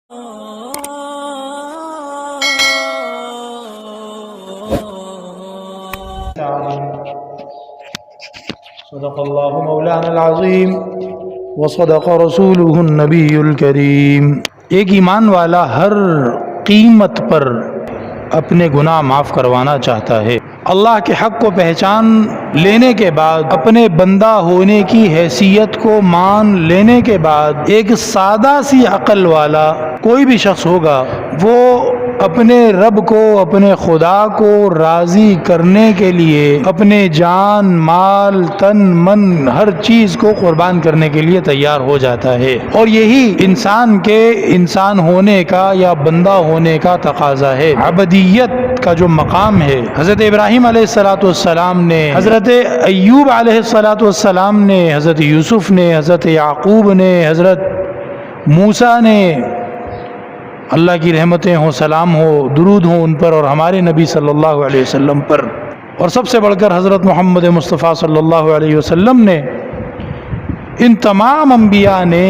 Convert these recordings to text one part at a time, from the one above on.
صدق اللہ مولانا العظیم وصدق رسولہ النبی الکریم۔ ایک ایمان والا ہر قیمت پر اپنے گناہ معاف کروانا چاہتا ہے۔ اللہ کے حق کو پہچان لینے کے بعد، اپنے بندہ ہونے کی حیثیت کو مان لینے کے بعد، ایک سادہ سی عقل والا کوئی بھی شخص ہوگا، وہ اپنے رب کو، اپنے خدا کو راضی کرنے کے لیے اپنے جان، مال، تن، من، ہر چیز کو قربان کرنے کے لیے تیار ہو جاتا ہے۔ اور یہی انسان کے انسان ہونے کا یا بندہ ہونے کا تقاضا ہے۔ عبدیت کا جو مقام ہے، حضرت ابراہیم علیہ السلام نے، حضرت ایوب علیہ السلام نے، حضرت یوسف نے، حضرت یعقوب نے، حضرت موسیٰ نے، اللہ کی رحمتیں ہوں، سلام ہو، درود ہو ان پر، اور ہمارے نبی صلی اللہ علیہ وسلم پر، اور سب سے بڑھ کر حضرت محمد مصطفیٰ صلی اللہ علیہ وسلم نے، ان تمام انبیاء نے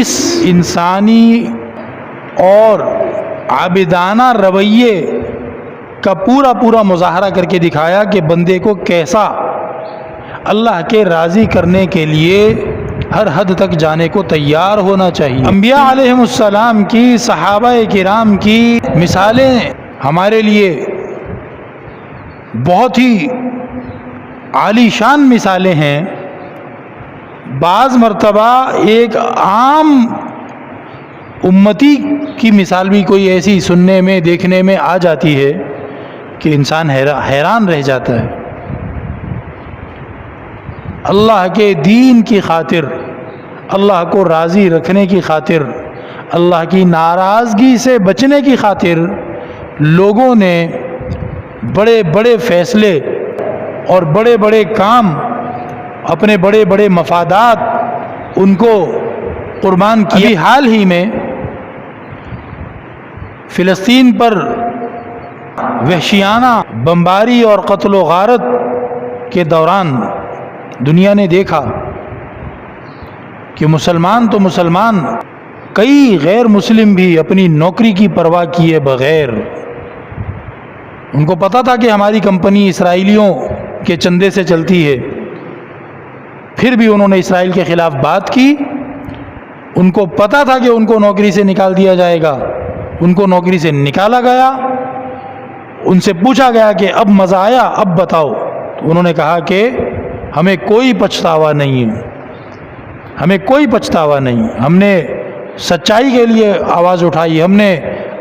اس انسانی اور عابدانہ رویے کا پورا مظاہرہ کر کے دکھایا کہ بندے کو کیسا اللہ کے راضی کرنے کے لیے ہر حد تک جانے کو تیار ہونا چاہیے۔ انبیاء علیہ السلام کی، صحابہ کرام کی مثالیں ہمارے لیے بہت ہی عالی شان مثالیں ہیں۔ بعض مرتبہ ایک عام امتی کی مثال بھی کوئی ایسی سننے میں، دیکھنے میں آ جاتی ہے کہ انسان حیران رہ جاتا ہے۔ اللہ کے دین کی خاطر، اللہ کو راضی رکھنے کی خاطر، اللہ کی ناراضگی سے بچنے کی خاطر لوگوں نے بڑے بڑے فیصلے اور بڑے بڑے کام، اپنے بڑے بڑے مفادات ان کو قربان کیے۔ حال ہی میں فلسطین پر وحشیانہ بمباری اور قتل و غارت کے دوران دنیا نے دیکھا کہ مسلمان تو مسلمان، کئی غیر مسلم بھی اپنی نوکری کی پرواہ کیے بغیر، ان کو پتہ تھا کہ ہماری کمپنی اسرائیلیوں کے چندے سے چلتی ہے، پھر بھی انہوں نے اسرائیل کے خلاف بات کی۔ ان کو پتہ تھا کہ ان کو نوکری سے نکال دیا جائے گا، ان کو نوکری سے نکالا گیا۔ ان سے پوچھا گیا کہ اب مزہ آیا، اب بتاؤ، تو انہوں نے کہا کہ ہمیں کوئی پچھتاوا نہیں ہے، ہمیں کوئی پچھتاوا نہیں، ہم نے سچائی کے لیے آواز اٹھائی، ہم نے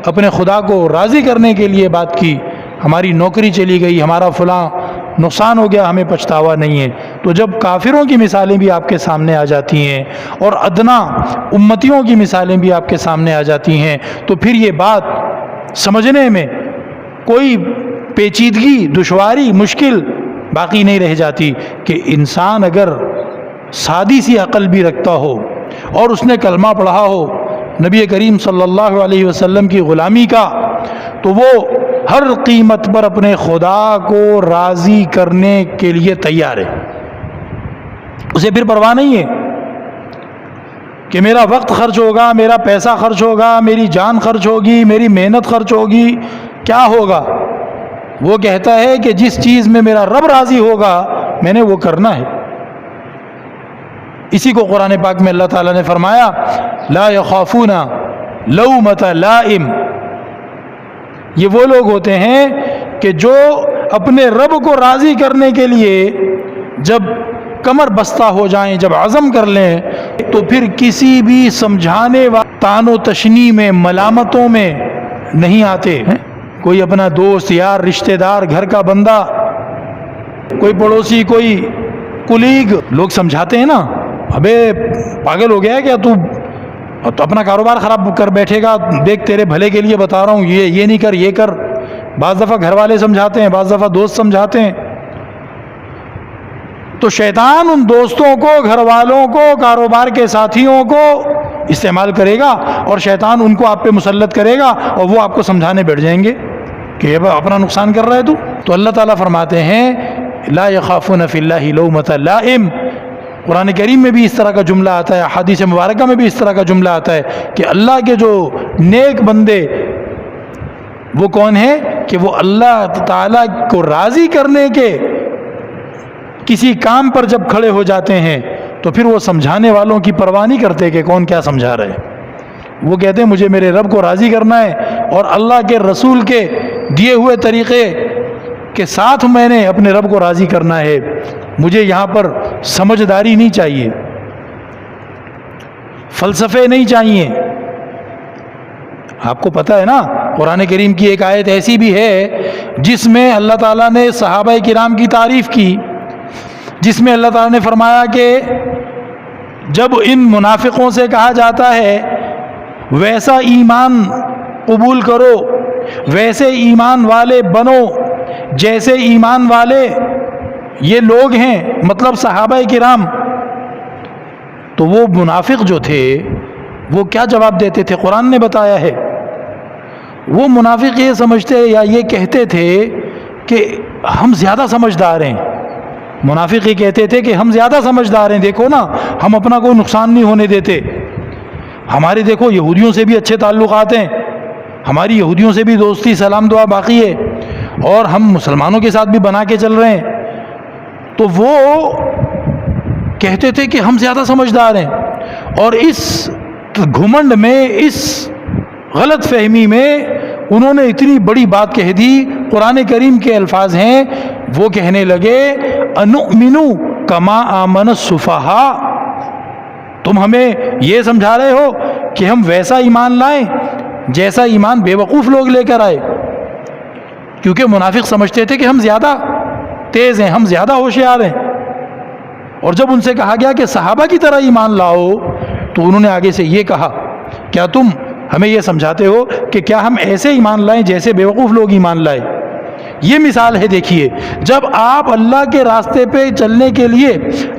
اپنے خدا کو راضی کرنے کے لیے بات کی، ہماری نوکری چلی گئی، ہمارا فلاں نقصان ہو گیا، ہمیں پچھتاوا نہیں ہے۔ تو جب کافروں کی مثالیں بھی آپ کے سامنے آ جاتی ہیں اور ادنا امتیوں کی مثالیں بھی آپ کے سامنے آ جاتی ہیں، تو پھر یہ بات سمجھنے میں کوئی پیچیدگی، دشواری، مشکل باقی نہیں رہ جاتی کہ انسان اگر سادی سی عقل بھی رکھتا ہو اور اس نے کلمہ پڑھا ہو نبی کریم صلی اللہ علیہ وسلم کی غلامی کا، تو وہ ہر قیمت پر اپنے خدا کو راضی کرنے کے لیے تیار ہے۔ اسے پھر پرواہ نہیں ہے کہ میرا وقت خرچ ہوگا، میرا پیسہ خرچ ہوگا، میری جان خرچ ہوگی، میری محنت خرچ ہوگی، کیا ہوگا۔ وہ کہتا ہے کہ جس چیز میں میرا رب راضی ہوگا میں نے وہ کرنا ہے۔ اسی کو قرآن پاک میں اللہ تعالیٰ نے فرمایا، لا یخافون لومۃ لائم۔ یہ وہ لوگ ہوتے ہیں کہ جو اپنے رب کو راضی کرنے کے لیے جب کمر بستہ ہو جائیں، جب عزم کر لیں، تو پھر کسی بھی سمجھانے تان و تشنی میں، ملامتوں میں نہیں آتے۔ کوئی اپنا دوست، یار، رشتہ دار، گھر کا بندہ، کوئی پڑوسی، کوئی کلیگ، لوگ سمجھاتے ہیں نا، ابے پاگل ہو گیا ہے کیا تو اپنا کاروبار خراب کر بیٹھے گا، دیکھ تیرے بھلے کے لیے بتا رہا ہوں، یہ نہیں کر، یہ کر۔ بعض دفعہ گھر والے سمجھاتے ہیں، بعض دفعہ دوست سمجھاتے ہیں۔ تو شیطان ان دوستوں کو، گھر والوں کو، کاروبار کے ساتھیوں کو استعمال کرے گا، اور شیطان ان کو آپ پہ مسلط کرے گا، اور وہ آپ کو سمجھانے بیٹھ جائیں گے کہ اپنا نقصان کر رہا ہے تو اللہ تعالیٰ فرماتے ہیں لا یخافون فی اللہ لومۃ لائم، قرآن کریم میں بھی اس طرح کا جملہ آتا ہے، حدیث مبارکہ میں بھی اس طرح کا جملہ آتا ہے کہ اللہ کے جو نیک بندے وہ کون ہیں کہ وہ اللہ تعالیٰ کو راضی کرنے کے کسی کام پر جب کھڑے ہو جاتے ہیں تو پھر وہ سمجھانے والوں کی پرواہ نہیں کرتے کہ کون کیا سمجھا رہے، وہ کہتے ہیں مجھے میرے رب کو راضی کرنا ہے اور اللہ کے رسول کے دیے ہوئے طریقے کے ساتھ میں نے اپنے رب کو راضی کرنا ہے، مجھے یہاں پر سمجھداری نہیں چاہیے، فلسفے نہیں چاہیے۔ آپ کو پتہ ہے نا قرآن کریم کی ایک آیت ایسی بھی ہے جس میں اللہ تعالیٰ نے صحابہ کرام کی تعریف کی، جس میں اللہ تعالیٰ نے فرمایا کہ جب ان منافقوں سے کہا جاتا ہے ویسا ایمان قبول کرو، ویسے ایمان والے بنو جیسے ایمان والے یہ لوگ ہیں، مطلب صحابہ کرام، تو وہ منافق جو تھے وہ کیا جواب دیتے تھے؟ قرآن نے بتایا ہے، وہ منافق یہ سمجھتے یا یہ کہتے تھے کہ ہم زیادہ سمجھدار ہیں، منافق یہ کہتے تھے کہ ہم زیادہ سمجھدار ہیں، دیکھو نا ہم اپنا کوئی نقصان نہیں ہونے دیتے، ہمارے دیکھو یہودیوں سے بھی اچھے تعلقات ہیں، ہماری یہودیوں سے بھی دوستی سلام دعا باقی ہے، اور ہم مسلمانوں کے ساتھ بھی بنا کے چل رہے ہیں۔ تو وہ کہتے تھے کہ ہم زیادہ سمجھدار ہیں، اور اس گھمنڈ میں، اس غلط فہمی میں انہوں نے اتنی بڑی بات کہہ دی۔ قرآن کریم کے الفاظ ہیں، وہ کہنے لگے انؤمن کما آمن السفہاء، تم ہمیں یہ سمجھا رہے ہو کہ ہم ویسا ایمان لائیں جیسا ایمان بے وقوف لوگ لے کر آئے، کیونکہ منافق سمجھتے تھے کہ ہم زیادہ تیز ہیں، ہم زیادہ ہوشیار ہیں۔ اور جب ان سے کہا گیا کہ صحابہ کی طرح ایمان لاؤ تو انہوں نے آگے سے یہ کہا، کیا تم ہمیں یہ سمجھاتے ہو کہ کیا ہم ایسے ایمان لائیں جیسے بے وقوف لوگ ایمان لائے؟ یہ مثال ہے، دیکھیے جب آپ اللہ کے راستے پہ چلنے کے لیے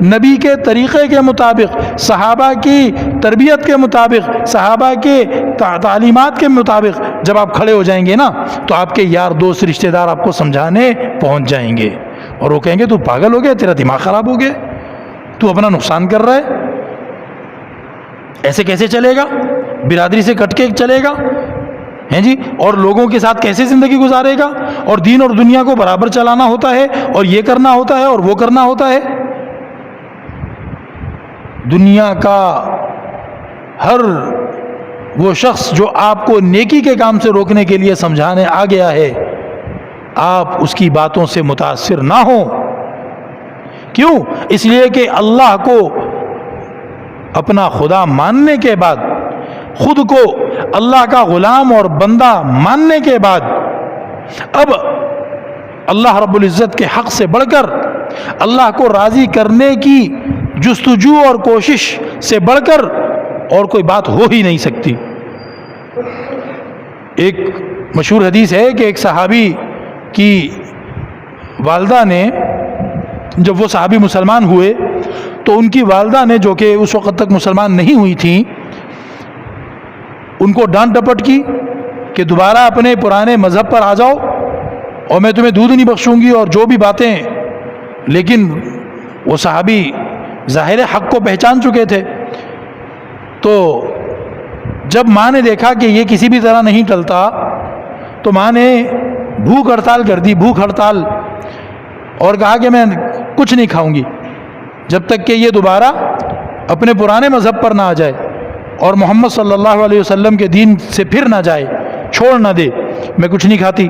نبی کے طریقے کے مطابق، صحابہ کی تربیت کے مطابق، صحابہ کے تعلیمات کے مطابق جب آپ کھڑے ہو جائیں گے نا تو آپ کے یار دوست رشتہ دار آپ کو سمجھانے پہنچ جائیں گے، اور وہ کہیں گے تو پاگل ہو گیا، تیرا دماغ خراب ہو گیا، تو اپنا نقصان کر رہا ہے، ایسے کیسے چلے گا، برادری سے کٹ کے چلے گا ہیں جی، اور لوگوں کے ساتھ کیسے زندگی گزارے گا، اور دین اور دنیا کو برابر چلانا ہوتا ہے، اور یہ کرنا ہوتا ہے اور وہ کرنا ہوتا ہے۔ دنیا کا ہر وہ شخص جو آپ کو نیکی کے کام سے روکنے کے لیے سمجھانے آ گیا ہے، آپ اس کی باتوں سے متاثر نہ ہوں۔ کیوں؟ اس لیے کہ اللہ کو اپنا خدا ماننے کے بعد، خود کو اللہ کا غلام اور بندہ ماننے کے بعد، اب اللہ رب العزت کے حق سے بڑھ کر، اللہ کو راضی کرنے کی جستجو اور کوشش سے بڑھ کر اور کوئی بات ہو ہی نہیں سکتی۔ ایک مشہور حدیث ہے کہ ایک صحابی کی والدہ نے، جب وہ صحابی مسلمان ہوئے تو ان کی والدہ نے، جو کہ اس وقت تک مسلمان نہیں ہوئی تھیں، ان کو ڈانٹ ڈپٹ کی کہ دوبارہ اپنے پرانے مذہب پر آ جاؤ اور میں تمہیں دودھ نہیں بخشوں گی اور جو بھی باتیں، لیکن وہ صحابی ظاہر حق کو پہچان چکے تھے۔ تو جب ماں نے دیکھا کہ یہ کسی بھی طرح نہیں ٹلتا تو ماں نے بھوک ہڑتال کر دی، بھوک ہڑتال، اور کہا کہ میں کچھ نہیں کھاؤں گی جب تک کہ یہ دوبارہ اپنے پرانے مذہب پر نہ آ جائے اور محمد صلی اللہ علیہ وسلم کے دین سے پھر نہ جائے، چھوڑ نہ دے، میں کچھ نہیں کھاتی۔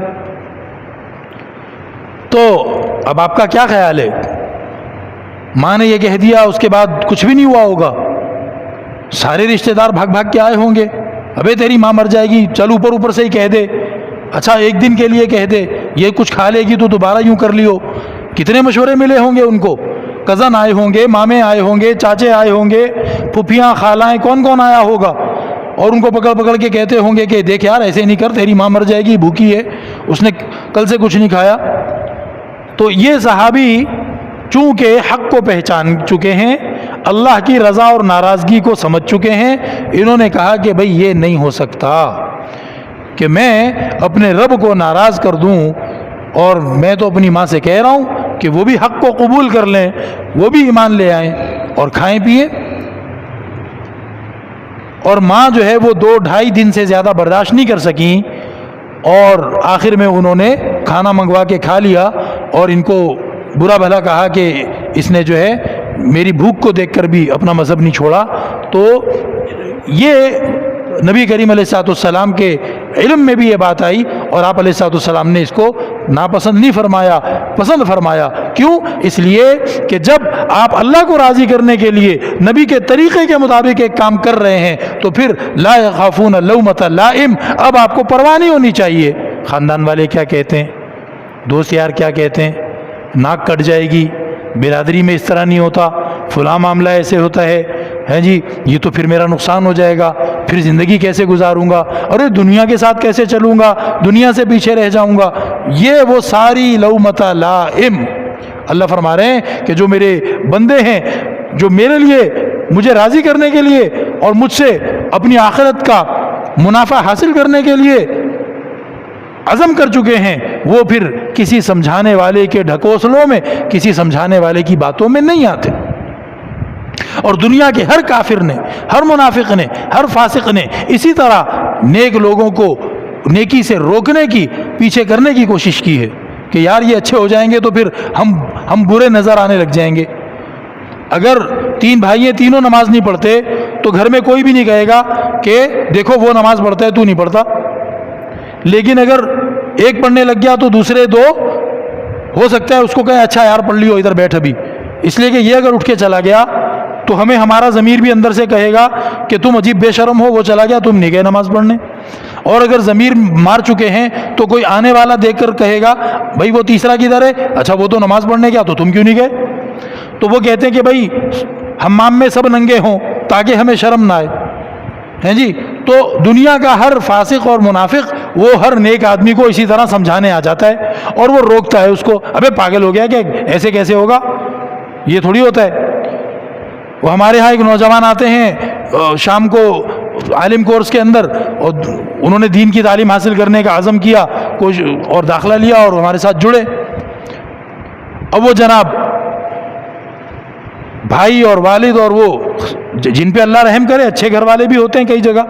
تو اب آپ کا کیا خیال ہے؟ ماں نے یہ کہہ دیا، اس کے بعد کچھ بھی نہیں ہوا ہوگا، سارے رشتہ دار بھاگ بھاگ کے آئے ہوں گے، ابے تیری ماں مر جائے گی، چل اوپر اوپر سے ہی کہہ دے، اچھا ایک دن کے لیے کہہ دے، یہ کچھ کھا لے گی تو دوبارہ یوں کر لیو۔ کتنے مشورے ملے ہوں گے ان کو، کزن آئے ہوں گے، مامے آئے ہوں گے، چاچے آئے ہوں گے، پھوپھیاں، خالائیں، کون کون آیا ہوگا، اور ان کو پکڑ پکڑ کے کہتے ہوں گے کہ دیکھ یار ایسے نہیں کر، تیری ماں مر جائے گی، بھوکی ہے، اس نے کل سے کچھ نہیں کھایا۔ تو یہ صحابی چونکہ حق کو پہچان چکے ہیں، اللہ کی رضا اور ناراضگی کو سمجھ چکے ہیں، انہوں نے کہا کہ بھئی یہ نہیں ہو سکتا کہ میں اپنے رب کو ناراض کر دوں، اور میں تو اپنی ماں سے کہہ رہا ہوں کہ وہ بھی حق کو قبول کر لیں، وہ بھی ایمان لے آئیں، اور کھائیں پئیں. اور ماں جو ہے وہ 2-2.5 دن سے زیادہ برداشت نہیں کر سکیں اور آخر میں انہوں نے کھانا منگوا کے کھا لیا اور ان کو برا بھلا کہا کہ اس نے جو ہے میری بھوک کو دیکھ کر بھی اپنا مذہب نہیں چھوڑا. تو یہ نبی کریم علیہ الصلوۃ والسلام کے علم میں بھی یہ بات آئی اور آپ علیہ الصلوۃ والسلام نے اس کو ناپسند نہیں فرمایا، پسند فرمایا. کیوں؟ اس لیے کہ جب آپ اللہ کو راضی کرنے کے لیے نبی کے طریقے کے مطابق ایک کام کر رہے ہیں تو پھر لا یخافون لومۃ لائم، اب آپ کو پرواہ نہیں ہونی چاہیے خاندان والے کیا کہتے ہیں، دوست یار کیا کہتے ہیں، ناک کٹ جائے گی، برادری میں اس طرح نہیں ہوتا، فلاں معاملہ ایسے ہوتا ہے جی، یہ تو پھر میرا نقصان ہو جائے گا، پھر زندگی کیسے گزاروں گا، ارے دنیا کے ساتھ کیسے چلوں گا، دنیا سے پیچھے رہ جاؤں گا. یہ وہ ساری لومۃ لائم. اللہ فرما رہے ہیں کہ جو میرے بندے ہیں، جو میرے لیے مجھے راضی کرنے کے لیے اور مجھ سے اپنی آخرت کا منافع حاصل کرنے کے لیے عزم کر چکے ہیں، وہ پھر کسی سمجھانے والے کے ڈھکوسلوں میں، کسی سمجھانے والے کی باتوں میں نہیں آتے. اور دنیا کے ہر کافر نے، ہر منافق نے، ہر فاسق نے اسی طرح نیک لوگوں کو نیکی سے روکنے کی، پیچھے کرنے کی کوشش کی ہے کہ یار یہ اچھے ہو جائیں گے تو پھر ہم برے نظر آنے لگ جائیں گے. اگر 3 بھائی ہیں، تینوں نماز نہیں پڑھتے تو گھر میں کوئی بھی نہیں کہے گا کہ دیکھو وہ نماز پڑھتا ہے تو نہیں پڑھتا. لیکن اگر ایک پڑھنے لگ گیا تو دوسرے 2 ہو سکتا ہے اس کو کہیں اچھا یار پڑھ لیو، ادھر بیٹھ ابھی. اس لیے کہ یہ اگر اٹھ کے چلا گیا تو ہمیں ہمارا ضمیر بھی اندر سے کہے گا کہ تم عجیب بے شرم ہو، وہ چلا گیا تم نہیں گئے نماز پڑھنے. اور اگر ضمیر مار چکے ہیں تو کوئی آنے والا دیکھ کر کہے گا بھائی وہ تیسرا کدھر ہے، اچھا وہ تو نماز پڑھنے گیا تو تم کیوں نہیں گئے. تو وہ کہتے ہیں کہ بھائی حمام میں سب ننگے ہوں تاکہ ہمیں شرم نہ آئے، ہیں جی. تو دنیا کا ہر فاسق اور منافق وہ ہر نیک آدمی کو اسی طرح سمجھانے آ جاتا ہے اور وہ روکتا ہے اس کو، ابے پاگل ہو گیا کہ ایسے کیسے ہوگا، یہ تھوڑی ہوتا ہے. وہ ہمارے ہاں ایک نوجوان آتے ہیں شام کو عالم کورس کے اندر، اور انہوں نے دین کی تعلیم حاصل کرنے کا عزم کیا اور داخلہ لیا اور ہمارے ساتھ جڑے. اب وہ جناب بھائی اور والد اور وہ جن پہ اللہ رحم کرے اچھے گھر والے بھی ہوتے ہیں کئی جگہ،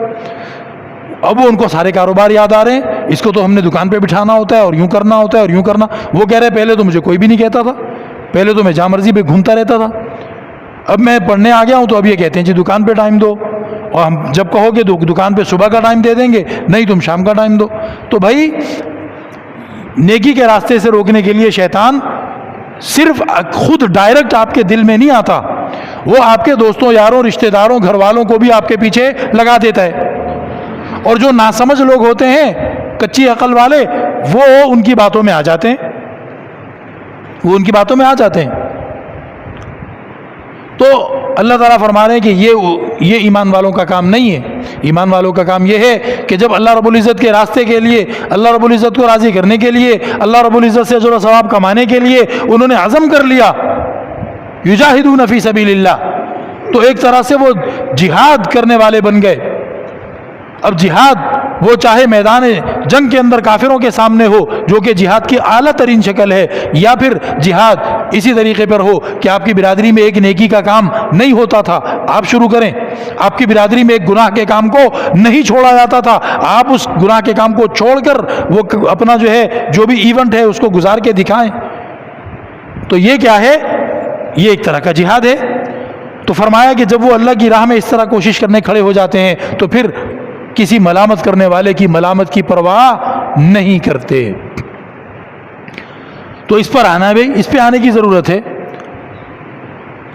اب وہ ان کو سارے کاروبار یاد آ رہے ہیں. اس کو تو ہم نے دکان پہ بٹھانا ہوتا ہے اور یوں کرنا ہوتا ہے اور یوں کرنا. وہ کہہ رہے پہلے تو مجھے کوئی بھی نہیں کہتا تھا، پہلے تو میں جہاں مرضی پہ گھومتا رہتا تھا، اب میں پڑھنے آ گیا ہوں تو اب یہ کہتے ہیں جی دکان پہ ٹائم دو، اور ہم جب کہو کہ دکان پہ صبح کا ٹائم دے دیں گے، نہیں تم شام کا ٹائم دو. تو بھائی نیکی کے راستے سے روکنے کے لیے شیطان صرف خود ڈائریکٹ آپ کے دل میں نہیں آتا، وہ آپ کے دوستوں یاروں رشتہ داروں گھر والوں کو بھی آپ کے پیچھے لگا دیتا ہے. اور جو ناسمجھ لوگ ہوتے ہیں کچی عقل والے، وہ ان کی باتوں میں آ جاتے ہیں، وہ ان کی باتوں میں آ جاتے ہیں. تو اللہ تعالیٰ فرما رہے ہیں کہ یہ ایمان والوں کا کام نہیں ہے. ایمان والوں کا کام یہ ہے کہ جب اللہ رب العزت کے راستے کے لیے، اللہ رب العزت کو راضی کرنے کے لیے، اللہ رب العزت سے اجر و ثواب کمانے کے لیے انہوں نے عزم کر لیا، یجاہدون فی سبیل اللہ، تو ایک طرح سے وہ جہاد کرنے والے بن گئے. اب جہاد وہ چاہے میدان جنگ کے اندر کافروں کے سامنے ہو جو کہ جہاد کی اعلیٰ ترین شکل ہے، یا پھر جہاد اسی طریقے پر ہو کہ آپ کی برادری میں ایک نیکی کا کام نہیں ہوتا تھا، آپ شروع کریں. آپ کی برادری میں ایک گناہ کے کام کو نہیں چھوڑا جاتا تھا، آپ اس گناہ کے کام کو چھوڑ کر وہ اپنا جو ہے جو بھی ایونٹ ہے اس کو گزار کے دکھائیں. تو یہ کیا ہے؟ یہ ایک طرح کا جہاد ہے. تو فرمایا کہ جب وہ اللہ کی راہ میں اس طرح کوشش کرنے کھڑے ہو جاتے ہیں تو پھر کسی ملامت کرنے والے کی ملامت کی پرواہ نہیں کرتے. تو اس پر آنا بھی، اس پہ آنے کی ضرورت ہے،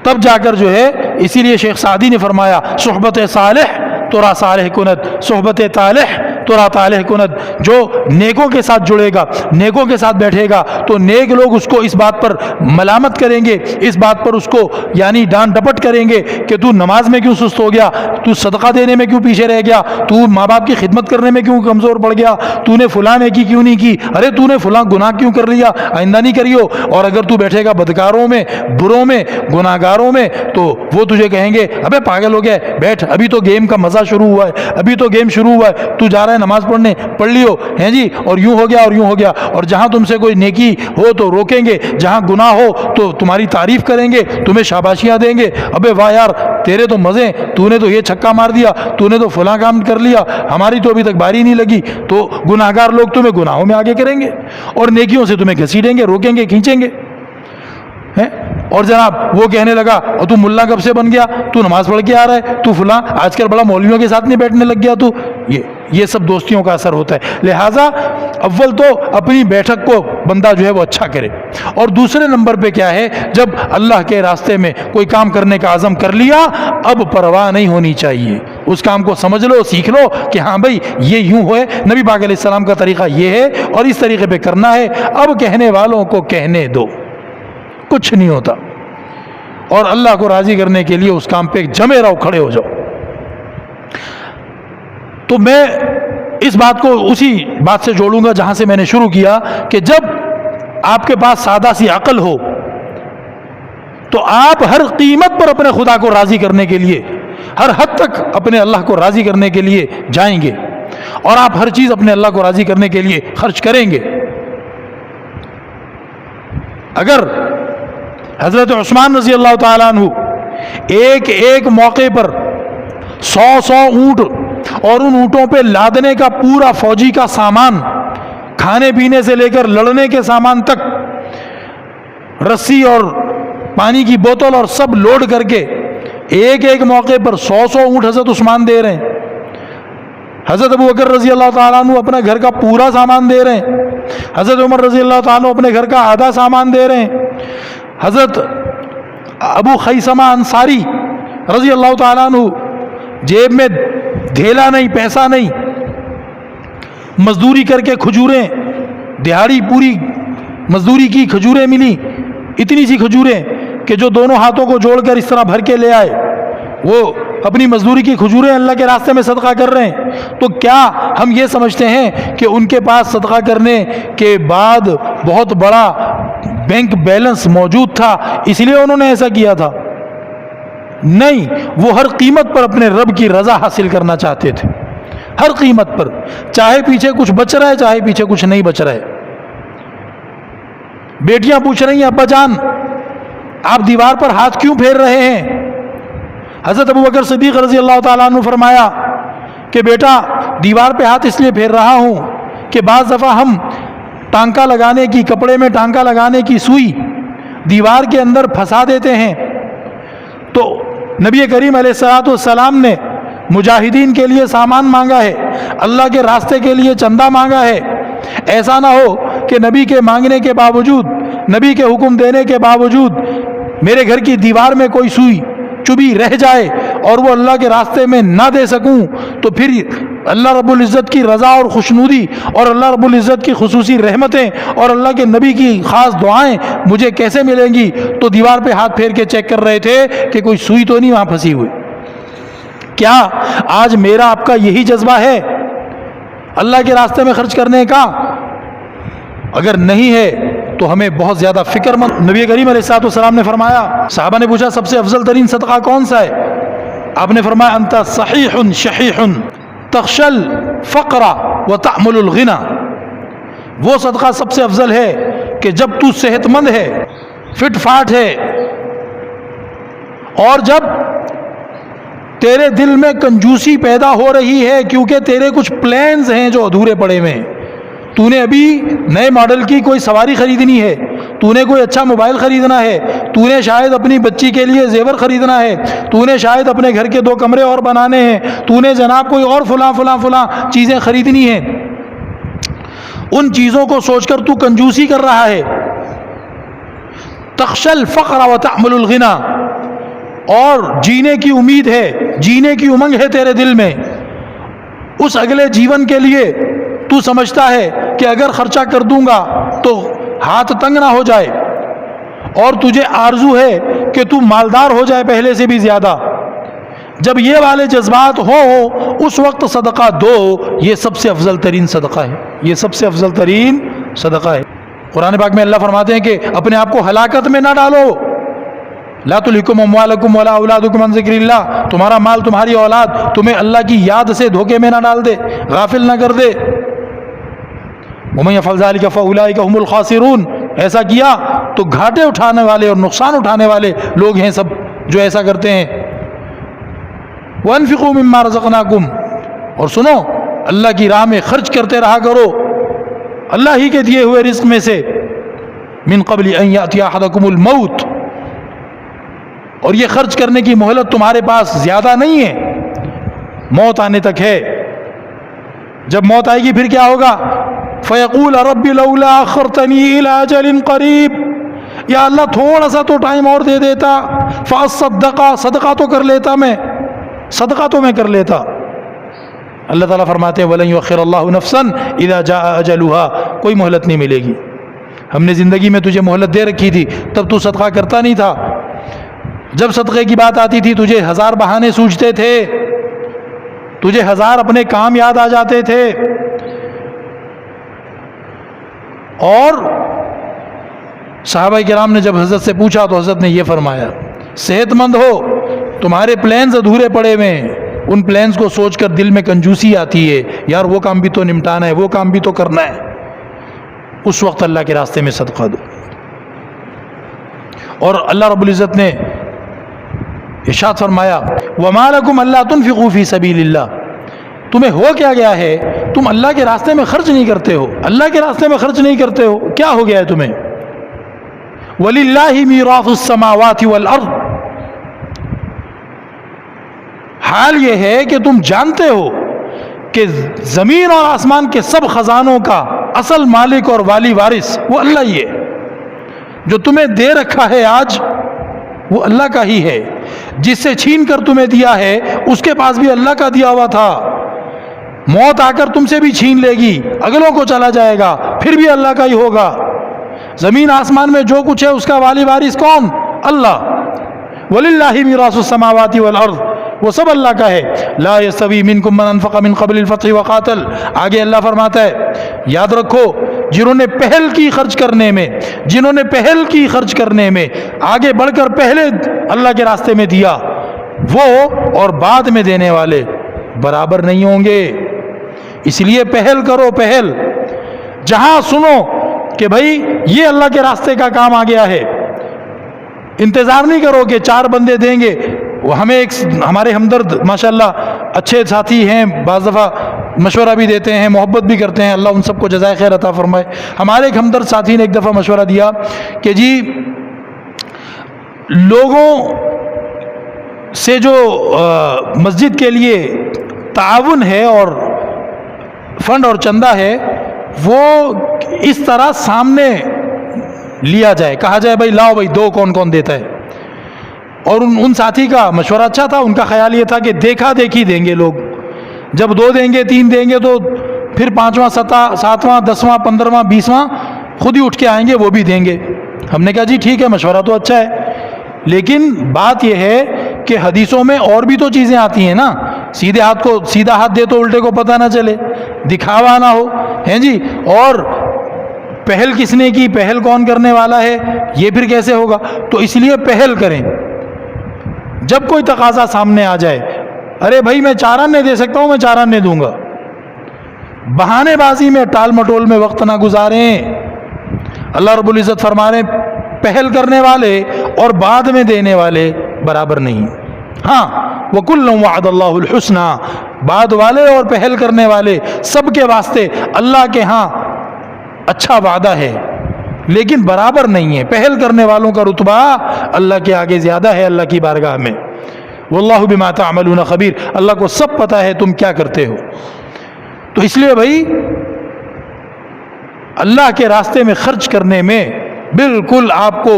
تب جا کر جو ہے. اسی لیے شیخ سعدی نے فرمایا صحبت صالح ترا صالح کند، صحبت طالح ترا طالح کند. جو نیکوں کے ساتھ جڑے گا، نیکوں کے ساتھ بیٹھے گا تو نیک لوگ اس کو اس بات پر ملامت کریں گے، اس بات پر اس کو یعنی ڈانٹ ڈپٹ کریں گے کہ تو نماز میں کیوں سست ہو گیا، تو صدقہ دینے میں کیوں پیچھے رہ گیا، تو ماں باپ کی خدمت کرنے میں کیوں کمزور پڑ گیا، تو نے فلاں نیکی کیوں نہیں کی، ارے تو نے فلاں گناہ کیوں کر لیا، آئندہ نہیں کریو. اور اگر تو بیٹھے گا بدکاروں میں، بروں میں، گناہ گاروں میں، تو وہ تجھے کہیں گے ابے پاگل ہو گیا، بیٹھ ابھی تو گیم کا مزہ شروع ہوا ہے، ابھی تو گیم شروع ہوا ہے، تو جا رہا رہا ہے نماز پڑھنے، پڑھ لیو ہیں جی، اور یوں ہو گیا اور یوں ہو گیا، اور جہاں تم سے کوئی نیکی ہو تو روکیں گے، جہاں گناہ ہو تو تمہاری تعریف کریں گے، تمہیں شاباشیاں دیں گے، ابے واہ یار تیرے تو مزے، تو نے تو یہ چھکا مار دیا، تو نے تو فلاں کام کر لیا، ہماری تو ابھی تک باری نہیں لگی۔ تو گناہ گار لوگ تمہیں گناہوں میں آگے کریں گے اور نیکیوں سے تمہیں گھسیٹیں گے، روکیں گے، کھینچیں گے ہیں۔ اور جناب وہ کہنے لگا اور تو ملا کب سے بن گیا، تو نماز پڑھ کے آ رہا ہے، تو فلاں آج کل بڑا مولویوں کے ساتھ نہیں بیٹھنے لگ گیا، تو یہ سب دوستیوں کا اثر ہوتا ہے۔ لہٰذا اول تو اپنی بیٹھک کو بندہ جو ہے وہ اچھا کرے، اور دوسرے نمبر پہ کیا ہے، جب اللہ کے راستے میں کوئی کام کرنے کا عزم کر لیا، اب پرواہ نہیں ہونی چاہیے، اس کام کو سمجھ لو، سیکھ لو کہ ہاں بھائی یہ یوں ہوئے، نبی پاک علیہ السلام کا طریقہ یہ ہے اور اس طریقے پہ کرنا ہے، اب کہنے والوں کو کہنے دو، کچھ نہیں ہوتا، اور اللہ کو راضی کرنے کے لیے اس کام پہ جمے رہو، کھڑے ہو جاؤ۔ تو میں اس بات کو اسی بات سے جوڑوں گا جہاں سے میں نے شروع کیا، کہ جب آپ کے پاس سادہ سی عقل ہو تو آپ ہر قیمت پر اپنے خدا کو راضی کرنے کے لیے، ہر حد تک اپنے اللہ کو راضی کرنے کے لیے جائیں گے، اور آپ ہر چیز اپنے اللہ کو راضی کرنے کے لیے خرچ کریں گے۔ اگر حضرت عثمان رضی اللہ تعالیٰ عنہ ایک موقع پر 100 اونٹ اور ان اونٹوں پہ لادنے کا پورا فوجی کا سامان، کھانے پینے سے لے کر لڑنے کے سامان تک، رسی اور پانی کی بوتل اور سب لوڈ کر کے ایک موقع پر 100 اونٹ حضرت عثمان دے رہے ہیں، حضرت ابو بکر رضی اللہ تعالیٰ عنہ اپنے گھر کا پورا سامان دے رہے ہیں، حضرت عمر رضی اللہ تعالیٰ عنہ اپنے گھر کا آدھا سامان دے رہے ہیں، حضرت ابو خیثمہ انصاری رضی اللہ تعالیٰ عنہ جیب میں دھیلا نہیں، پیسہ نہیں، مزدوری کر کے کھجوریں، دہاڑی پوری مزدوری کی، کھجوریں ملی، اتنی سی کھجوریں کہ جو دونوں ہاتھوں کو جوڑ کر اس طرح بھر کے لے آئے، وہ اپنی مزدوری کی کھجوریں اللہ کے راستے میں صدقہ کر رہے ہیں۔ تو کیا ہم یہ سمجھتے ہیں کہ ان کے پاس صدقہ کرنے کے بعد بہت بڑا بینک بیلنس موجود تھا اس لیے انہوں نے ایسا کیا تھا؟ نہیں، وہ ہر قیمت پر اپنے رب کی رضا حاصل کرنا چاہتے تھے، ہر قیمت پر، چاہے پیچھے کچھ بچ رہا ہے، چاہے پیچھے کچھ نہیں بچ رہا ہے۔ بیٹیاں پوچھ رہی ہیں ابا جان آپ دیوار پر ہاتھ کیوں پھیر رہے ہیں؟ حضرت ابو بکر صدیق رضی اللہ تعالیٰ عنہ فرمایا کہ بیٹا دیوار پہ ہاتھ اس لیے پھیر رہا ہوں کہ بعض دفعہ ہم ٹانکا لگانے کی، کپڑے میں ٹانکا لگانے کی سوئی دیوار کے اندر پھنسا دیتے ہیں، تو نبی کریم علیہ الصلوۃ والسلام نے مجاہدین کے لیے سامان مانگا ہے، اللہ کے راستے کے لیے چندہ مانگا ہے، ایسا نہ ہو کہ نبی کے مانگنے کے باوجود، نبی کے حکم دینے کے باوجود میرے گھر کی دیوار میں کوئی سوئی چبھی رہ جائے اور وہ اللہ کے راستے میں نہ دے سکوں، تو پھر اللہ رب العزت کی رضا اور خوشنودی اور اللہ رب العزت کی خصوصی رحمتیں اور اللہ کے نبی کی خاص دعائیں مجھے کیسے ملیں گی؟ تو دیوار پہ ہاتھ پھیر کے چیک کر رہے تھے کہ کوئی سوئی تو نہیں وہاں پھنسی ہوئی۔ کیا آج میرا آپ کا یہی جذبہ ہے اللہ کے راستے میں خرچ کرنے کا؟ اگر نہیں ہے تو ہمیں بہت زیادہ فکر مند۔ نبی کریم علیہ الصلوۃ والسلام نے فرمایا، صحابہ نے پوچھا سب سے افضل ترین صدقہ کون سا ہے؟ آپ نے فرمایا انت صحیح شحیح تخشى الفقر وتأمل الغنى، وہ صدقہ سب سے افضل ہے کہ جب تو صحت مند ہے، فٹ فاٹ ہے، اور جب تیرے دل میں کنجوسی پیدا ہو رہی ہے کیونکہ تیرے کچھ پلانز ہیں جو ادھورے پڑے ہوئے ہیں، تو نے ابھی نئے ماڈل کی کوئی سواری خریدنی ہے، تو نے کوئی اچھا موبائل خریدنا ہے، تو نے شاید اپنی بچی کے لیے زیور خریدنا ہے، تو نے شاید اپنے گھر کے 2 کمرے اور بنانے ہیں، تو نے جناب کوئی اور فلاں چیزیں خریدنی ہیں، ان چیزوں کو سوچ کر تو کنجوسی کر رہا ہے۔ تخشى الفقر وتأمل الغنى، اور جینے کی امید ہے، جینے کی امنگ ہے تیرے دل میں، اس اگلے جیون کے لیے تو سمجھتا ہے کہ اگر خرچہ کر دوں گا تو ہاتھ تنگ نہ ہو جائے، اور تجھے آرزو ہے کہ تو مالدار ہو جائے پہلے سے بھی زیادہ۔ جب یہ والے جذبات ہو اس وقت صدقہ دو، یہ سب سے افضل ترین صدقہ ہے، یہ سب سے افضل ترین صدقہ ہے۔ قرآن پاک میں اللہ فرماتے ہیں کہ اپنے آپ کو ہلاکت میں نہ ڈالو، لا تلہکم اموالکم ولا اولادکم عن ذکر اللہ، تمہارا مال تمہاری اولاد تمہیں اللہ کی یاد سے دھوکے میں نہ ڈال دے، غافل نہ کر دے۔ ومن یفعل ذلک فاولئک هم الخاسرون، ایسا کیا تو گھاٹے اٹھانے والے اور نقصان اٹھانے والے لوگ ہیں سب جو ایسا کرتے ہیں۔ وانفقوا مما رزقناکم، اور سنو اللہ کی راہ میں خرچ کرتے رہا کرو اللہ ہی کے دیے ہوئے رزق میں سے، من قبل ان یاتی احدکم الموت، اور یہ خرچ کرنے کی مہلت تمہارے پاس زیادہ نہیں ہے، موت آنے تک ہے۔ جب موت آئے گی پھر کیا ہوگا؟ فیقول رب لولا اخرتنی الی اجل قریب، یا اللہ تھوڑا سا تو ٹائم اور دے دیتا، فاصدق، صدقہ تو کر لیتا، میں صدقہ تو میں کر لیتا۔ اللہ تعالیٰ فرماتے ہیں ولن یؤخر اللہ نفسا اذا جاء اجلها، کوئی مہلت نہیں ملے گی، ہم نے زندگی میں تجھے مہلت دے رکھی تھی، تب تو صدقہ کرتا نہیں تھا، جب صدقے کی بات آتی تھی تجھے ہزار بہانے سوچتے تھے، تجھے ہزار اپنے کام یاد آ جاتے تھے۔ اور صحابہ کرام نے جب حضرت سے پوچھا تو حضرت نے یہ فرمایا صحت مند ہو، تمہارے پلانز ادھورے پڑے ہوئے ہیں، ان پلانز کو سوچ کر دل میں کنجوسی آتی ہے، یار وہ کام بھی تو نمٹانا ہے، وہ کام بھی تو کرنا ہے، اس وقت اللہ کے راستے میں صدقہ دو۔ اور اللہ رب العزت نے ارشاد فرمایا وَمَا لَكُمْ أَلَّا تُنْفِقُوا فِي سَبِيلِ اللَّهِ، تمہیں ہو کیا گیا ہے تم اللہ کے راستے میں خرچ نہیں کرتے ہو، اللہ کے راستے میں خرچ نہیں کرتے ہو، کیا ہو گیا ہے تمہیں؟ وَلِلَّهِ مِيرَاثُ السَّمَاوَاتِ وَالْأَرْضِ، حال یہ ہے کہ تم جانتے ہو کہ زمین اور آسمان کے سب خزانوں کا اصل مالک اور والی وارث وہ اللہ ہی ہے، جو تمہیں دے رکھا ہے آج وہ اللہ کا ہی ہے، جس سے چھین کر تمہیں دیا ہے اس کے پاس بھی اللہ کا دیا ہوا تھا، موت آ کر تم سے بھی چھین لے گی، اگلوں کو چلا جائے گا، پھر بھی اللہ کا ہی ہوگا۔ زمین آسمان میں جو کچھ ہے اس کا والی وارث کون؟ اللہ۔ وَلِلَّهِ مِيرَاثُ السَّمَاوَاتِ وَالْأَرْضِ، وہ سب اللہ کا ہے۔ لا يستوی منکم من انفق من قبل الفتح وقاتل، آگے اللہ فرماتا ہے یاد رکھو جنہوں نے پہل کی خرچ کرنے میں، جنہوں نے پہل کی خرچ کرنے میں آگے بڑھ کر پہلے اللہ کے راستے میں دیا، وہ اور بعد میں دینے والے برابر نہیں ہوں گے۔ اس لیے پہل کرو، پہل جہاں سنو کہ بھائی یہ اللہ کے راستے کا کام آ گیا ہے، انتظار نہیں کرو کہ چار بندے دیں گے۔ وہ ہمیں ایک ہمارے ہمدرد ماشاءاللہ اچھے ساتھی ہیں، بعض دفعہ مشورہ بھی دیتے ہیں، محبت بھی کرتے ہیں، اللہ ان سب کو جزائے خیر عطا فرمائے۔ ہمارے ایک ہمدرد ساتھی نے ایک دفعہ مشورہ دیا کہ جی لوگوں سے جو مسجد کے لیے تعاون ہے اور فنڈ اور چندہ ہے وہ اس طرح سامنے لیا جائے، کہا جائے بھائی لاؤ بھائی دو، کون کون دیتا ہے۔ اور ان ساتھی کا مشورہ اچھا تھا، ان کا خیال یہ تھا کہ دیکھا دیکھی دیں گے لوگ، جب 2 دیں گے 3 دیں گے تو پھر 5واں 7واں 10واں 15واں 20واں خود ہی اٹھ کے آئیں گے، وہ بھی دیں گے۔ ہم نے کہا جی ٹھیک ہے، مشورہ تو اچھا ہے، لیکن بات یہ ہے کہ حدیثوں میں اور بھی تو چیزیں آتی ہیں نا، سیدھے ہاتھ کو سیدھا ہاتھ دے تو الٹے کو پتہ نہ چلے، دکھاوا نہ ہو، ہیں جی، اور پہل کس نے کی، پہل کون کرنے والا ہے، یہ پھر کیسے ہوگا؟ تو اس لیے پہل کریں۔ جب کوئی تقاضا سامنے آ جائے، ارے بھائی میں 4 آنے دے سکتا ہوں، میں 4 آنے دوں گا، بہانے بازی میں ٹال مٹول میں وقت نہ گزاریں۔ اللہ رب العزت فرما رہے ہیں پہل کرنے والے اور بعد میں دینے والے برابر نہیں۔ ہاں وَكُلًّا وَعَدَ اللَّهُ الْحُسْنَى، بعد والے اور پہل کرنے والے سب کے واسطے اللہ کے ہاں اچھا وعدہ ہے، لیکن برابر نہیں ہے۔ پہل کرنے والوں کا رتبہ اللہ کے آگے زیادہ ہے، اللہ کی بارگاہ میں۔ واللہ بما تعملون خبیر، اللہ کو سب پتہ ہے تم کیا کرتے ہو۔ تو اس لیے بھائی اللہ کے راستے میں خرچ کرنے میں بالکل آپ کو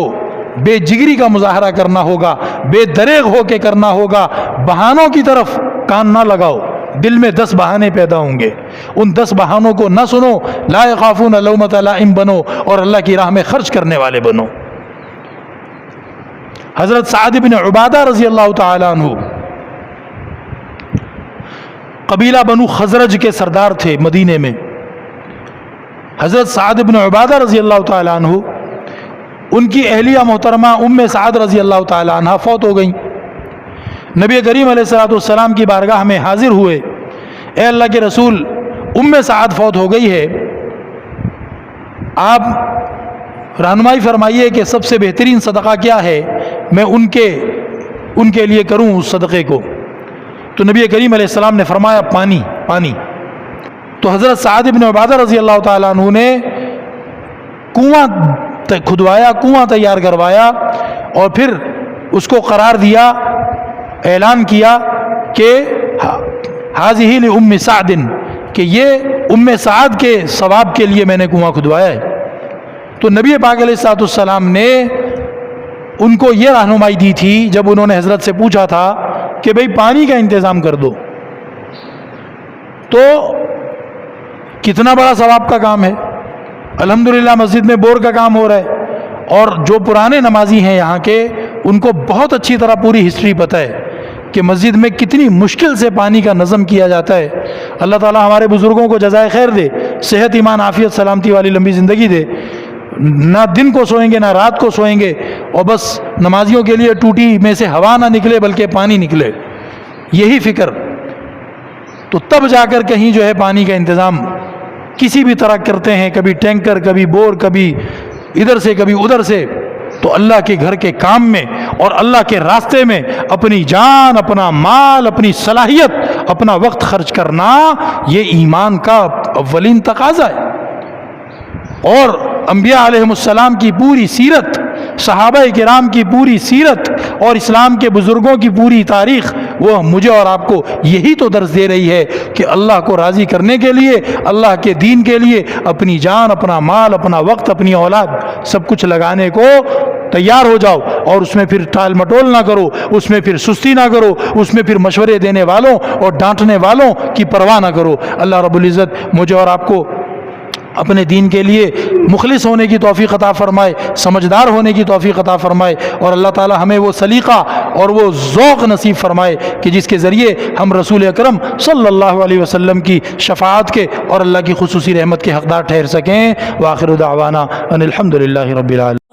بے جگری کا مظاہرہ کرنا ہوگا، بے دریغ ہو کے کرنا ہوگا، بہانوں کی طرف کان نہ لگاؤ۔ دل میں 10 بہانے پیدا ہوں گے، ان 10 بہانوں کو نہ سنو، لا یخافون لومۃ لائم بنو اور اللہ کی راہ میں خرچ کرنے والے بنو۔ حضرت سعد بن عبادہ رضی اللہ تعالیٰ عنہ قبیلہ بنو خزرج کے سردار تھے مدینے میں۔ حضرت سعد بن عبادہ رضی اللہ تعالیٰ عنہ ان کی اہلیہ محترمہ ام سعد رضی اللہ تعالی عنہ فوت ہو گئیں۔ نبی کریم علیہ الصلوۃ والسلام کی بارگاہ میں حاضر ہوئے، اے اللہ کے رسول، ام سعد فوت ہو گئی ہے، آپ رہنمائی فرمائیے کہ سب سے بہترین صدقہ کیا ہے، میں ان کے لیے کروں اس صدقے کو۔ تو نبی کریم علیہ السلام نے فرمایا پانی۔ تو حضرت سعد بن عبادہ رضی اللہ تعالیٰ عنہ نے کنواں کھدوایا، کنواں تیار کروایا، اور پھر اس کو قرار دیا، اعلان کیا کہ حاذہ لأم سعد، کہ یہ ام سعد کے ثواب کے لیے میں نے کنواں کھدوایا ہے۔ تو نبی پاک علیہ الصلوۃ والسلام نے ان کو یہ رہنمائی دی تھی جب انہوں نے حضرت سے پوچھا تھا کہ بھئی پانی کا انتظام کر دو، تو کتنا بڑا ثواب کا کام ہے۔ الحمدللہ مسجد میں بور کا کام ہو رہا ہے، اور جو پرانے نمازی ہیں یہاں کے، ان کو بہت اچھی طرح پوری ہسٹری پتہ ہے کہ مسجد میں کتنی مشکل سے پانی کا نظم کیا جاتا ہے۔ اللہ تعالی ہمارے بزرگوں کو جزائے خیر دے، صحت، ایمان، عافیت، سلامتی والی لمبی زندگی دے، نہ دن کو سوئیں گے نہ رات کو سوئیں گے، اور بس نمازیوں کے لیے ٹوٹی میں سے ہوا نہ نکلے بلکہ پانی نکلے، یہی فکر، تو تب جا کر کہیں جو ہے پانی کا انتظام کسی بھی طرح کرتے ہیں، کبھی ٹینکر، کبھی بور، کبھی ادھر سے کبھی ادھر سے۔ تو اللہ کے گھر کے کام میں اور اللہ کے راستے میں اپنی جان، اپنا مال، اپنی صلاحیت، اپنا وقت خرچ کرنا، یہ ایمان کا اولین تقاضا ہے۔ اور انبیاء علیہم السلام کی پوری سیرت، صحابہ کرام کی پوری سیرت اور اسلام کے بزرگوں کی پوری تاریخ، وہ مجھے اور آپ کو یہی تو درس دے رہی ہے کہ اللہ کو راضی کرنے کے لیے، اللہ کے دین کے لیے اپنی جان، اپنا مال، اپنا وقت، اپنی اولاد، سب کچھ لگانے کو تیار ہو جاؤ، اور اس میں پھر ٹال مٹول نہ کرو، اس میں پھر سستی نہ کرو، اس میں پھر مشورے دینے والوں اور ڈانٹنے والوں کی پرواہ نہ کرو۔ اللہ رب العزت مجھے اور آپ کو اپنے دین کے لیے مخلص ہونے کی توفیق عطا فرمائے، سمجھدار ہونے کی توفیق عطا فرمائے، اور اللہ تعالی ہمیں وہ سلیقہ اور وہ ذوق نصیب فرمائے کہ جس کے ذریعے ہم رسول اکرم صلی اللہ علیہ وسلم کی شفاعت کے اور اللہ کی خصوصی رحمت کے حقدار ٹھہر سکیں۔ وآخر دعوانا ان الحمد للہ رب العالمین۔